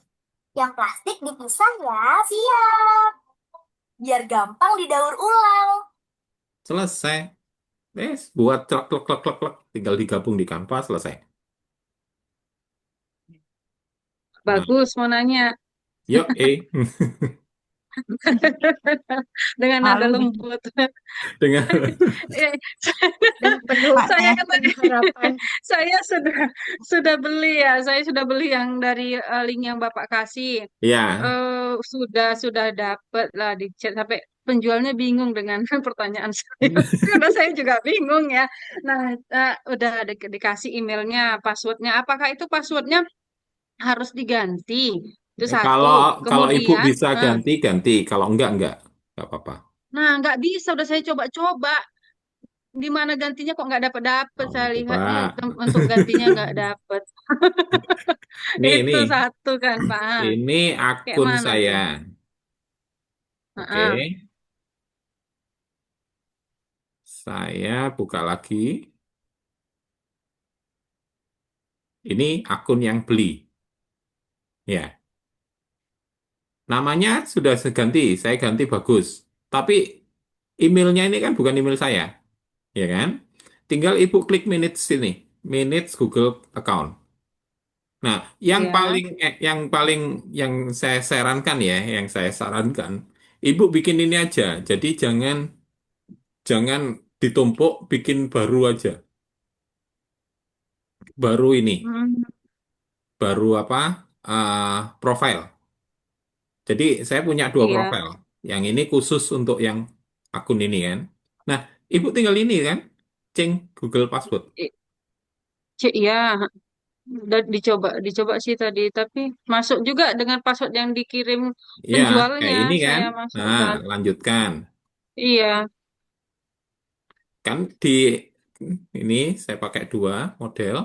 Yang plastik dipisah ya. Siap. Biar gampang didaur ulang. selesai. Buat klek klek klek klek klek, tinggal digabung di Canva selesai. Nah, Bagus, mau nanya yuk, dengan nada Malu nih, lembut. dengan Eh, Dan penuh Pak. saya Saya kan tadi harapan. saya sudah beli ya, saya sudah beli yang dari link yang Bapak kasih. ya. Sudah dapat lah di chat sampai penjualnya bingung dengan pertanyaan saya. Karena saya juga bingung ya. Nah, udah dikasih emailnya, passwordnya. Apakah itu passwordnya harus diganti? Itu satu. Kalau kalau ibu Kemudian, bisa ganti ganti, kalau enggak apa-apa. nah nggak bisa. Udah saya coba-coba. Di mana gantinya kok nggak dapet-dapet. Oh, Saya itu lihat nih Pak. untuk gantinya nggak dapet. Itu Nih, satu kan, Pak. ini Kayak akun mana saya. tuh? Oke, Heeh. saya buka lagi. Ini akun yang beli. Ya, namanya sudah ganti, saya ganti bagus. Tapi emailnya ini kan bukan email saya, ya kan? Tinggal ibu klik minutes sini, minutes Google account. Nah, Ya. yang saya sarankan ya, yang saya sarankan, ibu bikin ini aja. Jadi jangan ditumpuk, bikin baru aja. Baru ini, Hmm, baru apa? Profile. Jadi saya punya dua iya. profile. Yang ini khusus untuk yang akun ini kan. Nah, ibu tinggal ini kan, ceng Google Password. I- iya. Udah dicoba, dicoba sih tadi, tapi masuk juga dengan password yang dikirim Ya, penjualnya. kayak ini kan. Saya Nah, masukkan. lanjutkan. Iya. Kan di ini saya pakai dua model.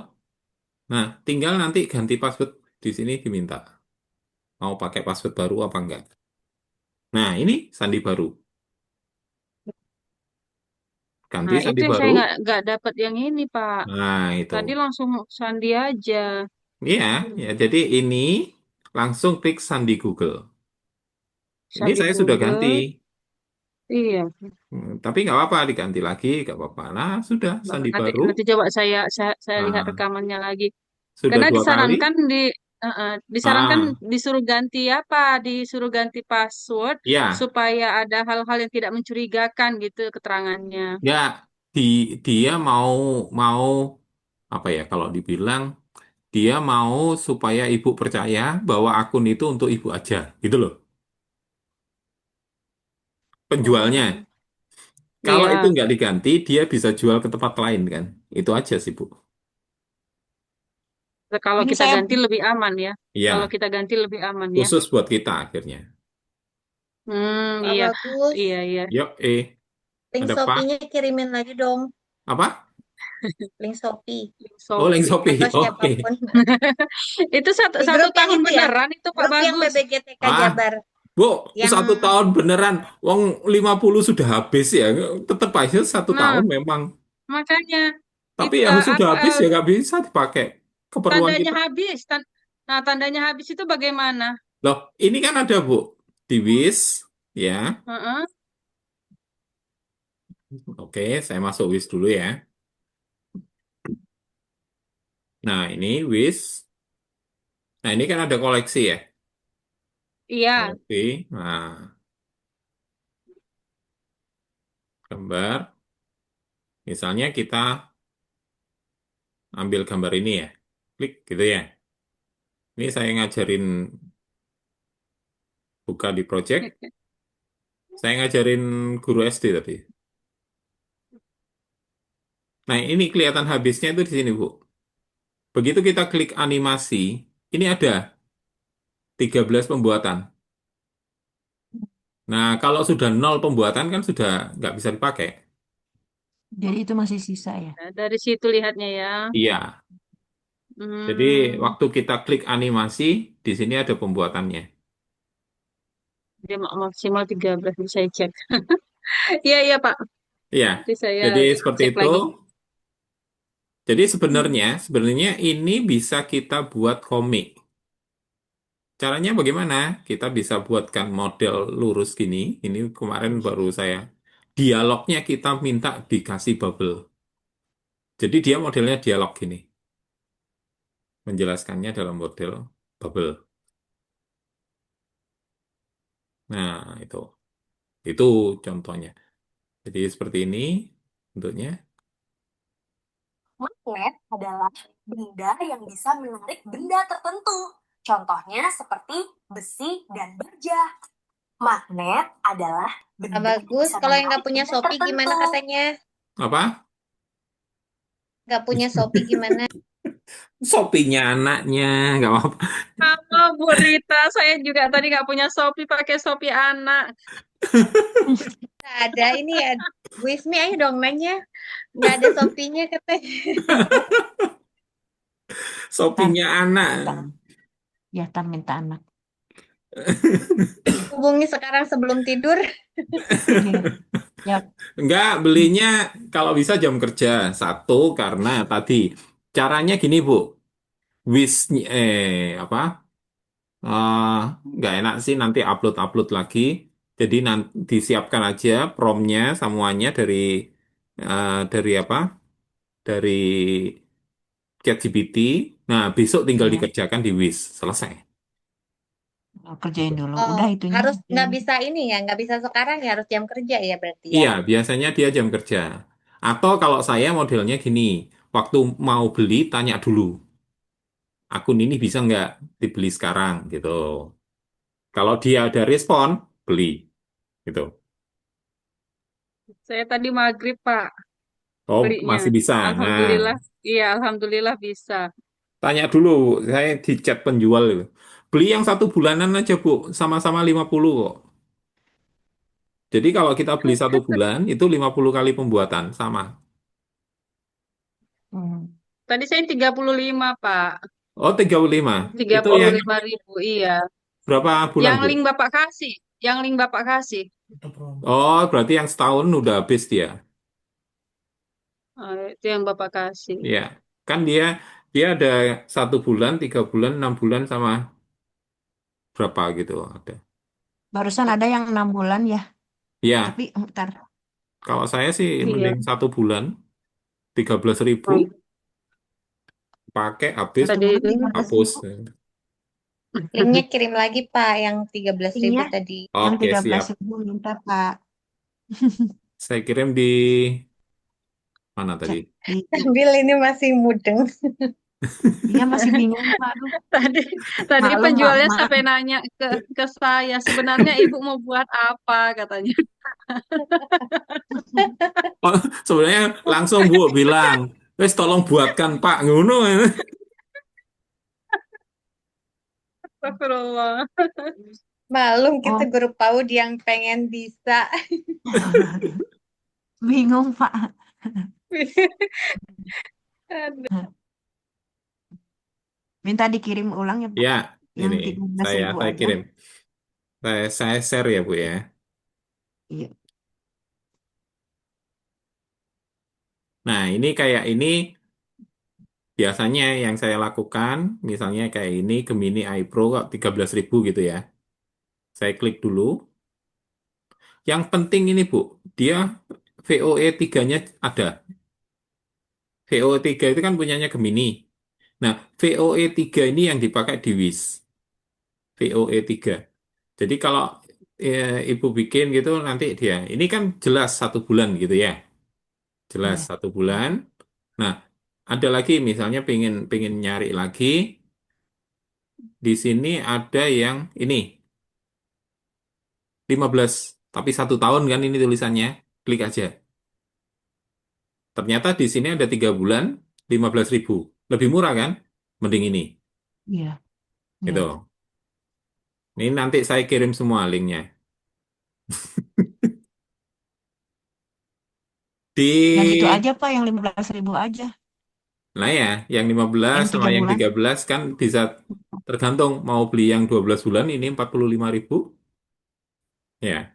Nah, tinggal nanti ganti password di sini diminta. Mau pakai password baru apa enggak? Nah, ini sandi baru. Ganti Nah, itu sandi yang saya baru. nggak dapat yang ini, Pak. Nah, itu. Tadi langsung sandi aja. Iya, ya. Jadi ini langsung klik sandi Google. Ini Sandi saya sudah ganti. Google. Iya. Tapi nggak apa-apa, diganti lagi, nggak apa-apa. Nah, sudah sandi Nanti baru. nanti coba saya lihat Nah, rekamannya lagi. sudah Karena dua kali. disarankan Ah, disuruh ganti apa? Disuruh ganti password ya, supaya ada hal-hal yang tidak mencurigakan gitu keterangannya. ya. Di dia mau mau apa ya? Kalau dibilang dia mau supaya ibu percaya bahwa akun itu untuk ibu aja, gitu loh. Oh, Penjualnya. Kalau itu iya. nggak diganti, dia bisa jual ke tempat lain kan. Itu aja sih, Bu. Kalau ini kita saya ganti lebih aman ya. Kalau Iya, kita ganti lebih aman ya. khusus buat kita akhirnya. Pak Iya. Bagus, Iya, iya. Yuk, link ada Pak. Shopee-nya kirimin lagi dong. Apa? Link Shopee. Oh, link Shopee. Shopee. Atau Oke. siapapun. Itu satu Di satu grup yang tahun itu ya. beneran itu Pak Grup yang Bagus. PBGTK Ah, Jabar. Bu, Yang 1 tahun beneran. Wong 50 sudah habis ya. Tetap aja 1 tahun Nah, memang. makanya Tapi itu yang sudah habis ya nggak bisa dipakai. Keperluan tandanya kita. habis. Nah, tandanya habis itu bagaimana? Loh, ini kan ada, Bu. Di Wish, ya. Heeh. Oke, saya masuk Wish dulu ya. Nah, ini Wish. Nah, ini kan ada koleksi ya. Iya. Koleksi. Nah, gambar. Misalnya kita ambil gambar ini ya. Klik gitu ya. Ini saya ngajarin buka di project. Saya ngajarin guru SD tadi. Nah, ini kelihatan habisnya itu di sini, Bu. Begitu kita klik animasi, ini ada 13 pembuatan. Nah, kalau sudah nol pembuatan kan sudah nggak bisa dipakai. Jadi itu masih sisa ya. Nah, dari situ lihatnya ya. Iya, jadi Hmm, waktu kita klik animasi, di sini ada pembuatannya. dia maksimal 13 bisa saya cek. Iya, iya, Pak. Iya, Nanti saya jadi seperti cek itu. lagi. Jadi sebenarnya ini bisa kita buat komik. Caranya bagaimana? Kita bisa buatkan model lurus gini. Ini kemarin baru saya. Dialognya kita minta dikasih bubble. Jadi dia modelnya dialog gini. Menjelaskannya dalam model bubble. Nah, itu. Itu contohnya. Jadi seperti ini bentuknya. Magnet adalah benda yang bisa menarik benda tertentu. Contohnya seperti besi dan baja. Magnet adalah Nah, benda yang bagus. bisa Kalau yang nggak menarik punya benda Shopee gimana tertentu. katanya? Apa? Nggak punya Shopee gimana? Shopee-nya anaknya. Nggak apa-apa. Halo Bu Rita, saya juga tadi nggak punya Shopee, pakai Shopee anak. Nggak ada ini ya. Bu Ismi, ayo dong nanya. Nggak ada Shopee-nya katanya. Tar, Shopee-nya anak. minta, ya tar minta anak. Hubungi sekarang sebelum tidur. Iya. Ya, Enggak, belinya kalau bisa jam kerja. Satu, karena tadi caranya gini, Bu. Wish, apa? eh nggak enak sih nanti upload-upload lagi. Jadi nanti disiapkan aja promnya semuanya dari apa? Dari ChatGPT. Nah, besok tinggal iya. dikerjakan di Wish. Selesai. Kerjain dulu. Oh, Udah itunya harus nggak kerjain. bisa ini ya, nggak bisa sekarang ya, harus jam kerja ya berarti ya. Iya, biasanya dia jam kerja. Atau kalau saya modelnya gini, waktu mau beli tanya dulu, akun ini bisa nggak dibeli sekarang gitu. Kalau dia ada respon, beli gitu. Saya tadi maghrib, Pak, Oh, belinya. masih bisa. Nah, Alhamdulillah, iya, alhamdulillah bisa. tanya dulu, saya di chat penjual itu. Beli yang 1 bulanan aja, Bu, sama-sama 50 kok. Jadi kalau kita beli 1 bulan, itu 50 kali pembuatan, sama. Hmm. Tadi saya 35 Pak. Oh, 35. tiga Itu puluh yang lima ribu, iya. berapa bulan, Yang Bu? link Bapak kasih, yang link Bapak kasih. Oh, berarti yang setahun udah habis dia. Itu yang Bapak kasih. Iya, kan dia ada 1 bulan, 3 bulan, 6 bulan sama berapa gitu ada. Barusan ada yang 6 bulan ya. Iya, Tapi ntar. kalau saya sih Iya. mending 1 bulan, 13.000, Oh, pakai habis, satu Tadi bulan link. hapus. 13.000. Linknya kirim lagi Pak, yang 13.000 Iya, tadi. yang Oke, tiga belas siap. ribu minta Pak. Saya kirim di mana Cek tadi? di, Sambil ini masih mudeng. iya masih bingung Pak. Aduh, Tadi tadi maklum penjualnya Mak. sampai nanya ke saya, sebenarnya Ibu mau buat apa katanya. Oh, sebenarnya langsung Bu bilang, wes tolong buatkan Pak ngono. Astagfirullah. Malum kita Oh, guru PAUD yang pengen bisa. bingung Pak. Minta dikirim ulang ya Pak. Ya, Yang ini 13.000 saya aja. kirim. Saya share ya Bu ya. Iya. Nah, ini kayak ini biasanya yang saya lakukan, misalnya kayak ini Gemini iPro kok 13.000 gitu ya. Saya klik dulu. Yang penting ini Bu, dia VOE 3-nya ada. VOE 3 itu kan punyanya Gemini. Nah, VOE 3 ini yang dipakai di Wish. VOE 3. Jadi kalau Ibu bikin gitu nanti dia. Ini kan jelas 1 bulan gitu ya. Jelas Iya. 1 bulan. Nah, ada lagi misalnya pengen nyari lagi. Di sini ada yang ini 15, tapi 1 tahun kan ini tulisannya. Klik aja. Ternyata di sini ada 3 bulan, 15.000. Lebih murah kan? Mending ini. Iya. Iya. Gitu. Ini nanti saya kirim semua linknya. Yang itu Di aja Pak, yang 15.000 aja. Nah ya, yang 15 Yang sama 3 yang bulan. 13 kan bisa tergantung mau beli yang 12 bulan ini 45.000. Ya,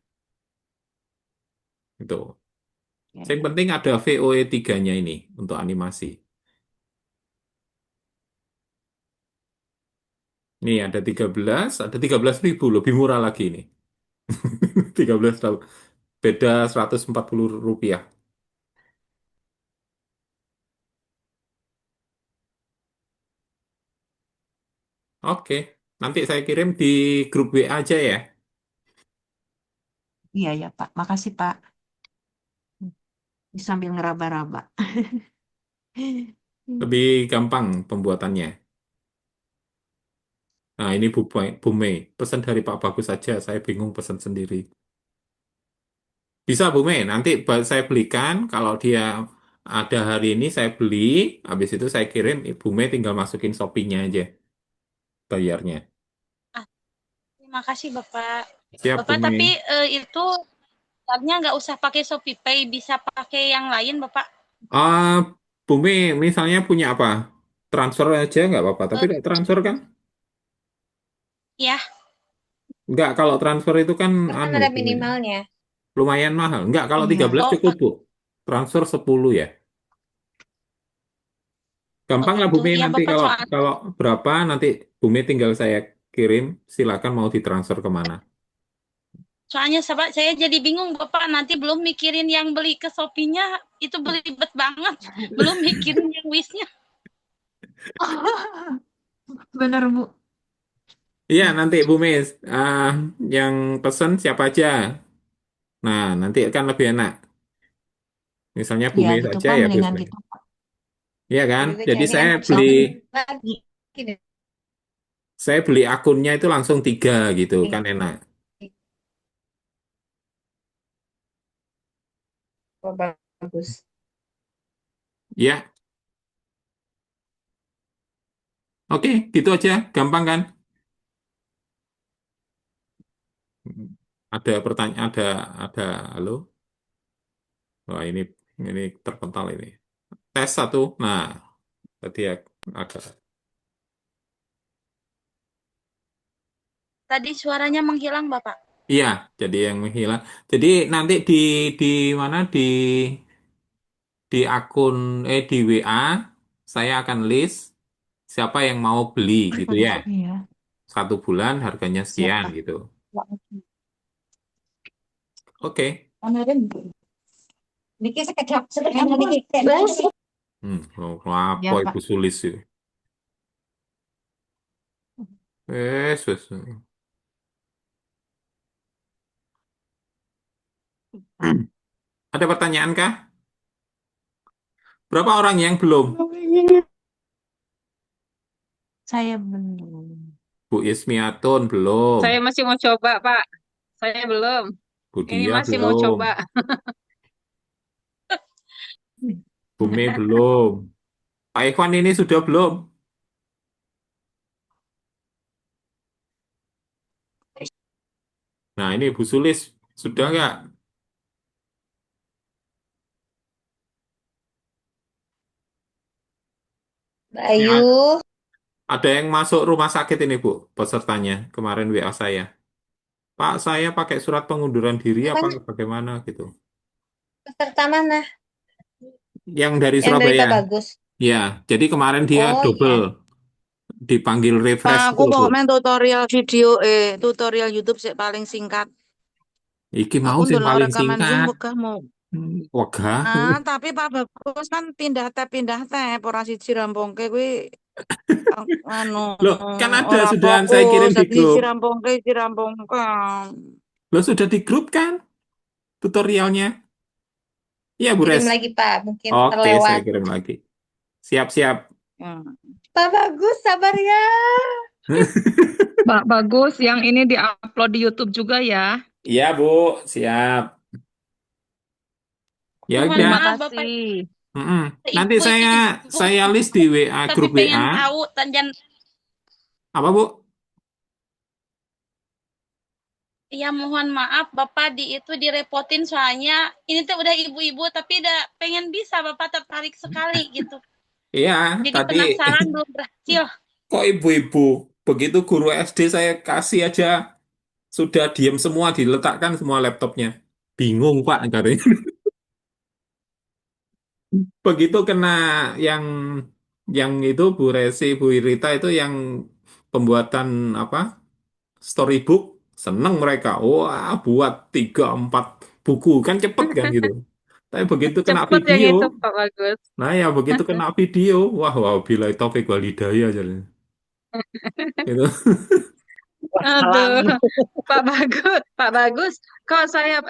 itu. Ya, Yang ya. penting ada VOE 3-nya ini untuk animasi. Ini ada 13.000 lebih murah lagi ini. 13 tahun. Beda Rp140. Oke, nanti saya kirim di grup WA aja ya. Iya ya Pak, makasih Pak. Sambil ngeraba-raba. Lebih gampang pembuatannya. Nah, ini Bu Mei. Pesan dari Pak Bagus saja, saya bingung pesan sendiri. Bisa Bu Mei, nanti saya belikan. Kalau dia ada hari ini saya beli, habis itu saya kirim. Bu Mei tinggal masukin Shopee-nya aja bayarnya. Ah, terima kasih Bapak. Siap Bu Bapak, Mei. tapi itu caranya nggak usah pakai Shopee Pay, bisa pakai yang lain, Bapak. Ah, Bu Mei misalnya punya apa? Transfer aja nggak apa-apa. Tapi Eh, nggak transfer kan? ya, Nggak, kalau transfer itu kan Kan anu, ada Bu Mei, minimalnya. lumayan mahal. Nggak, kalau Iya. 13 oh, cukup Bu. Transfer 10 ya. oh Gampang lah Bu gitu. Mei, Ya nanti Bapak, kalau kalau berapa nanti Bu Mei tinggal saya kirim, silakan mau ditransfer kemana. soalnya saya jadi bingung Bapak, nanti belum mikirin yang beli ke Shopee-nya, itu belibet banget. Belum mikirin yang wish-nya. Bener Bu. Iya, nanti Bu Mei, ah, yang pesen siapa aja. Nah, nanti kan lebih enak. Misalnya Bu Iya Mei gitu saja Pak, ya mendingan biasanya. gitu. Iya kan? Jadi Jadi cari saya yang beli Sok. lagi. saya beli akunnya itu langsung 3 gitu kan enak. Oh, bagus. Ya, oke, gitu aja, gampang kan? Ada pertanyaan, ada, halo. Wah, ini terpental ini. Tes satu. Nah, tadi agak. Tadi suaranya menghilang Bapak. Iya, jadi yang menghilang. Jadi nanti di mana di akun di WA saya akan list siapa yang mau beli gitu ya. Iya, 1 bulan harganya siap sekian Pak. gitu. Oke. Dikit sekejap, dikit. Apa Ya Ibu Pak. Sulis sih? Wes, wes. Ada pertanyaan kah? Berapa orang yang belum? Saya belum. Bu Ismiatun belum. Saya masih mau coba, Pak. Saya belum. Bu Ini Dia masih mau belum. coba. Bu Mei belum. Pak Ikhwan ini sudah belum? Nah, ini Bu Sulis. Sudah nggak? Bayu, Ya. Ada yang masuk rumah sakit ini, Bu, pesertanya. Kemarin WA saya. Pak, saya pakai surat pengunduran diri apa apanya? bagaimana gitu. Peserta mana? Yang dari Yang dari Surabaya. Pak Bagus. Ya, jadi kemarin dia Oh double. iya. Dipanggil refresh Pak, itu, aku mau Bu. main tutorial video, tutorial YouTube sih paling singkat. Iki mau Aku sing ndelok paling rekaman Zoom singkat. wegah mau. Wegah. Tapi Pak Bagus kan pindah tab ora siji rampungke kuwi anu Loh, kan ada ora sudah saya fokus, kirim di dadi siji grup. rampungke. Loh, sudah di grup kan tutorialnya? Iya, Bu Kirim Res. lagi Pak, mungkin Oke, saya terlewat. kirim lagi. Siap-siap. Hmm. Pak Bagus, sabar ya. Pak Bagus, yang ini diupload di YouTube juga ya. Iya, Bu. Siap. Ya Mohon udah. Terima maaf Bapak, kasih. Mm-mm. Nanti Ibu, saya list di WA tapi grup pengen WA. tahu, dan Apa, Bu? Ya mohon maaf Bapak itu direpotin soalnya ini tuh udah ibu-ibu tapi udah pengen bisa Bapak tertarik sekali gitu. Iya, Jadi tadi penasaran belum berhasil. kok ibu-ibu begitu guru SD saya kasih aja sudah diem semua diletakkan semua laptopnya. Bingung Pak katanya. Begitu kena yang itu Bu Resi, Bu Irita itu yang pembuatan apa storybook seneng mereka. Wah buat 3 4 buku kan cepet kan gitu. Tapi begitu kena Cepet yang video, itu Pak Bagus. nah ya begitu kena video, wah wah bila taufik walhidayah jalan. Itu. Wassalam. Aduh, Pak Bagus, kalau saya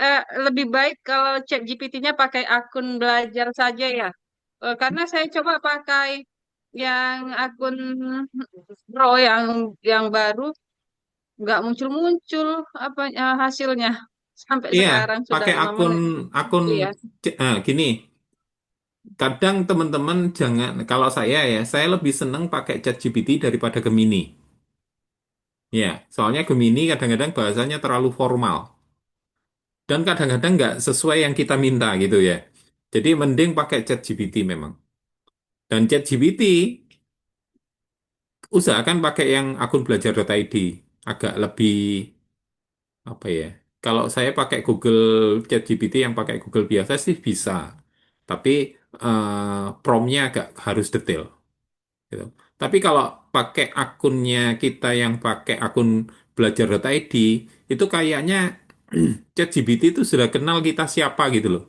lebih baik kalau chat GPT-nya pakai akun belajar saja ya. Karena saya coba pakai yang akun Pro yang baru, nggak muncul-muncul apa hasilnya sampai Iya, sekarang sudah pakai 5 menit. akun Iya. gini. Kadang teman-teman jangan kalau saya lebih seneng pakai ChatGPT daripada Gemini. Ya, soalnya Gemini kadang-kadang bahasanya terlalu formal dan kadang-kadang nggak sesuai yang kita minta gitu ya. Jadi mending pakai ChatGPT memang. Dan ChatGPT usahakan pakai yang akun belajar.id agak lebih apa ya? Kalau saya pakai Google ChatGPT yang pakai Google biasa sih bisa, tapi promptnya agak harus detail gitu. Tapi kalau pakai akunnya kita yang pakai akun belajar.id itu kayaknya ChatGPT itu sudah kenal kita siapa gitu loh.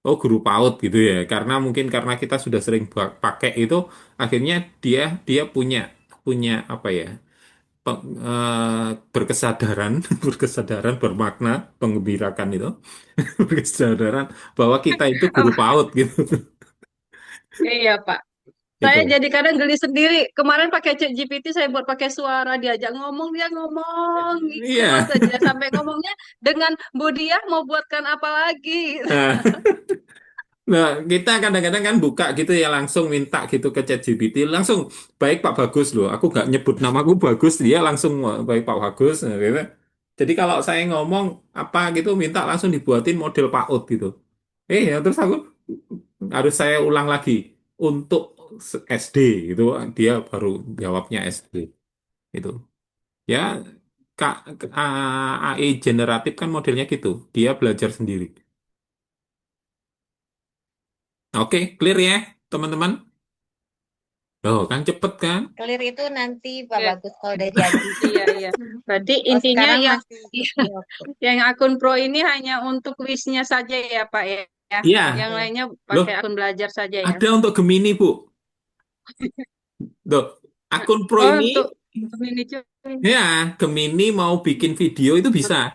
Oh guru PAUD gitu ya. Karena kita sudah sering pakai itu, akhirnya dia dia punya punya apa ya? Berkesadaran, berkesadaran bermakna, penggembirakan itu, berkesadaran bahwa kita itu guru Oh, PAUD gitu. iya Pak. Saya Gitu. jadi kadang geli sendiri. Kemarin pakai ChatGPT saya buat pakai suara, diajak ngomong dia ngomong ikut Iya. saja sampai ngomongnya dengan Bu Diah mau buatkan apa lagi. Nah, nah, kita kadang-kadang kan buka gitu ya langsung minta gitu ke ChatGPT langsung baik Pak Bagus loh. Aku nggak nyebut namaku Bagus, dia langsung "Wah, baik Pak Bagus." Nah, gitu. Jadi kalau saya ngomong apa gitu minta langsung dibuatin model PAUD gitu. Ya terus aku harus saya ulang lagi untuk SD gitu. Dia baru jawabnya SD gitu. Ya Kak AI generatif kan modelnya gitu. Dia belajar sendiri. Oke, clear ya, teman-teman? Oh, kan cepet kan? Clear itu nanti Pak Ya, Bagus kalau udah jadi. iya iya. Berarti Kalau intinya sekarang yang masih di waktu. yang akun Pro ini hanya untuk kuisnya saja ya Pak ya. Iya, Yang lainnya loh, pakai akun belajar saja ya. ada untuk Gemini, Bu. Loh, akun Pro Oh, ini, untuk ini juga. ya, Gemini mau bikin video itu bisa.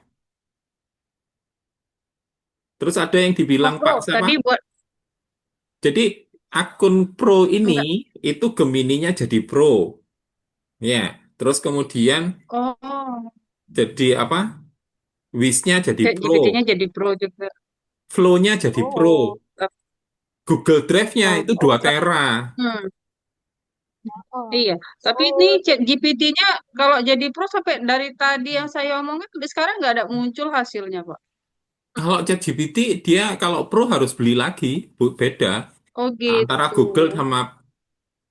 Terus ada yang Oh, dibilang Pro Pak siapa? tadi buat Jadi akun Pro ini enggak. itu Gemininya jadi Pro. Ya, terus kemudian Oh, jadi apa? Wish-nya jadi kayak Pro. GPT-nya jadi Pro juga. Flow-nya jadi Pro. Oh, Google Drive-nya oh, itu oh. 2 tera. Hmm. Oh, Iya, tapi ini oh, chat GPT-nya kalau jadi pro sampai dari tadi yang saya omongin sampai sekarang nggak ada muncul hasilnya, Pak. Kalau ChatGPT dia kalau Pro harus beli lagi, beda Oh antara gitu. Google sama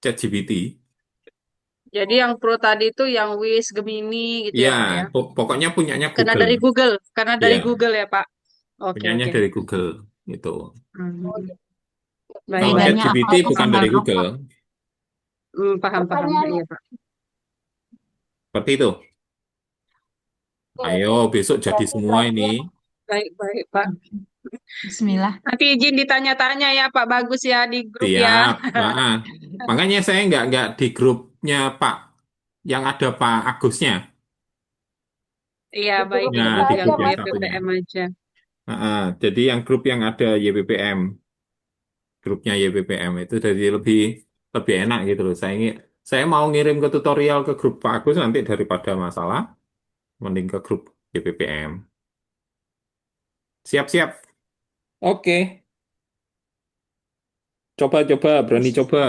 ChatGPT. Jadi yang pro tadi itu yang Wish, Gemini gitu Ya, ya, Pak ya. pokoknya punyanya Karena Google. dari Google, karena dari Ya, Google ya, Pak. Oke, punyanya oke. dari Google gitu. oh, Hmm, jadi baik, Kalau baik. Bedanya ChatGPT apa itu bukan sama dari apa? Google. Paham, paham. pertanyaannya Iya, Pak. Seperti itu. Ayo, besok jadi berarti semua ini. terakhir Baik, baik, Pak. Bismillah. Nanti izin ditanya-tanya ya, Pak Bagus ya di grup ya. Siap. Nah, makanya saya nggak di grupnya Pak yang ada Pak Agusnya. Iya, di baik. grup Ya, kita Grup di aja yang grup yang mas. satunya. YPPM aja. Jadi yang grup yang ada YPPM, grupnya YPPM itu jadi lebih lebih enak gitu loh. Saya mau ngirim ke tutorial ke grup Pak Agus nanti daripada masalah, mending ke grup YPPM. Siap-siap. Oke, coba-coba, berani coba.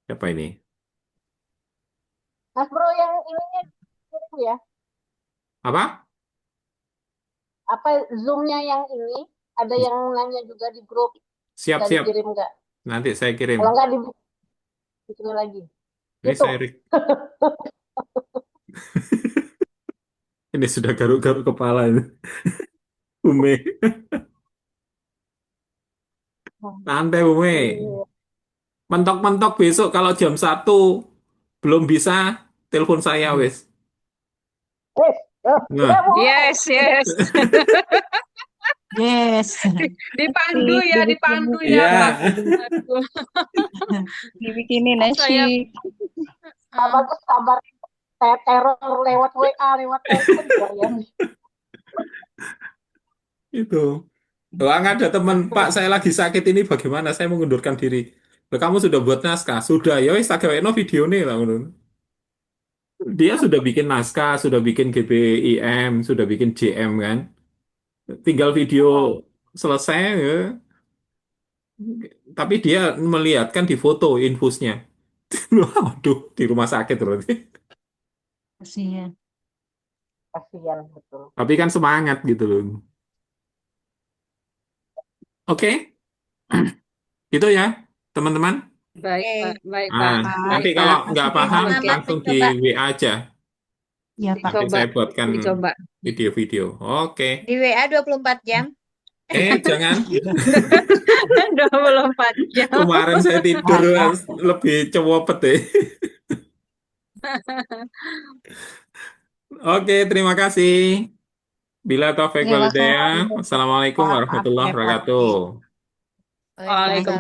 Siapa ini? Mas Bro yang ininya kirim ya. Apa? apa Zoom-nya yang ini ada yang nanya juga di grup, bisa Siap-siap. dikirim nggak? Nanti saya kirim. Kalau nggak dikirim lagi. Ini Gitu. saya ini sudah garuk-garuk kepala ini. Bume. Santai Bume. Iya. Mentok-mentok besok kalau jam 1 belum bisa, telepon saya wes. Ya, Nah, Bu. Yes, yes. Yes. Dipandu ya, dipandu ya, Iya. Pak. Aduh. Dibikinin Saya nasi. Pak Bagus kabar saya teror lewat WA, lewat telepon ya. Itu. Doang ada teman, Pak, saya lagi sakit ini bagaimana? Saya mengundurkan diri. Loh, kamu sudah buat naskah? Sudah, ya wis tak gawekno video nih lah ngono. Dia sudah bikin naskah, sudah bikin GBIM, sudah bikin JM kan. Tinggal video selesai ya. Tapi dia melihatkan di foto infusnya. Waduh, di rumah sakit berarti. Kasihan. Kasihan betul. Tapi kan semangat gitu loh. Oke, itu ya, teman-teman. baik, Oke. Pak. Baik, Pak. Nah, nanti Baik, kalau Pak. nggak Oke, paham, Oke. langsung di Coba WA aja. Ya, Pak. Nanti Dicoba, saya buatkan dicoba. video-video. Oke. di WA 24 jam. Jangan. 24 jam. Kemarin saya tidur lebih cowopet deh. Oke, terima kasih. Bila taufik Terima walhidayah. kasih. Wassalamualaikum Pak, warahmatullahi Pak. wabarakatuh. Waalaikumsalam.